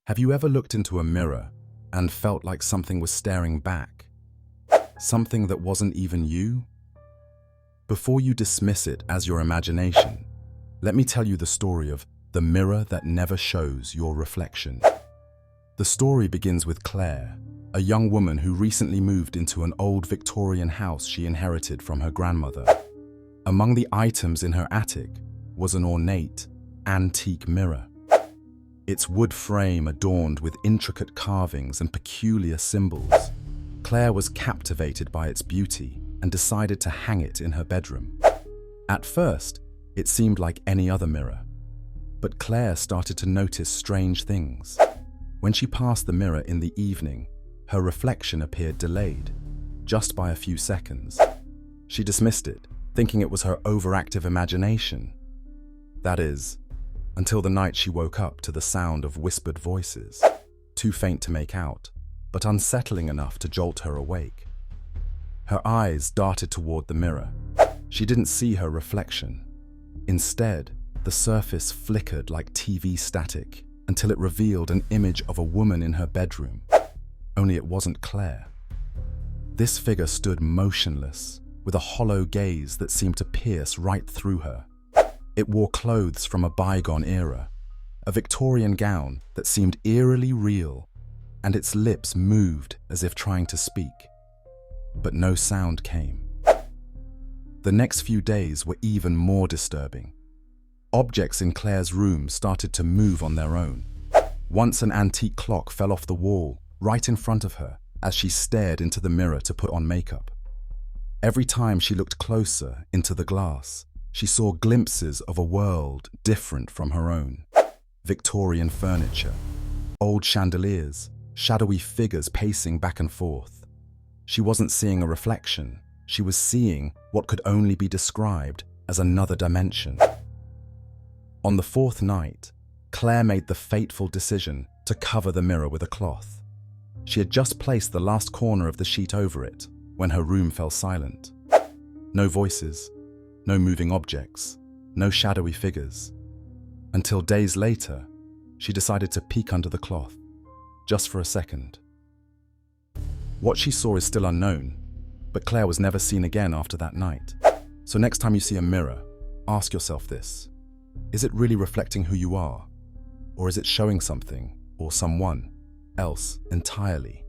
Have you ever looked into a mirror and felt like something was staring back? Something that wasn't even you? Before you dismiss it as your imagination, let me tell you the story of the mirror that never shows your reflection. The story begins with Claire, a young woman who recently moved into an old Victorian house she inherited from her grandmother. Among the items in her attic was an ornate, antique mirror. Its wood frame adorned with intricate carvings and peculiar symbols. Claire was captivated by its beauty and decided to hang it in her bedroom. At first, it seemed like any other mirror, but Claire started to notice strange things. When she passed the mirror in the evening, her reflection appeared delayed, just by a few seconds. She dismissed it, thinking it was her overactive imagination. That is, until the night she woke up to the sound of whispered voices, too faint to make out, but unsettling enough to jolt her awake. Her eyes darted toward the mirror. She didn't see her reflection. Instead, the surface flickered like TV static until it revealed an image of a woman in her bedroom. Only it wasn't Claire. This figure stood motionless, with a hollow gaze that seemed to pierce right through her. It wore clothes from a bygone era, a Victorian gown that seemed eerily real, and its lips moved as if trying to speak. But no sound came. The next few days were even more disturbing. Objects in Claire's room started to move on their own. Once an antique clock fell off the wall right in front of her as she stared into the mirror to put on makeup. Every time she looked closer into the glass, she saw glimpses of a world different from her own. Victorian furniture, old chandeliers, shadowy figures pacing back and forth. She wasn't seeing a reflection. She was seeing what could only be described as another dimension. On the fourth night, Claire made the fateful decision to cover the mirror with a cloth. She had just placed the last corner of the sheet over it when her room fell silent. No voices, no moving objects, no shadowy figures. Until days later, she decided to peek under the cloth, just for a second. What she saw is still unknown, but Claire was never seen again after that night. So next time you see a mirror, ask yourself this: is it really reflecting who you are? Or is it showing something or someone else entirely?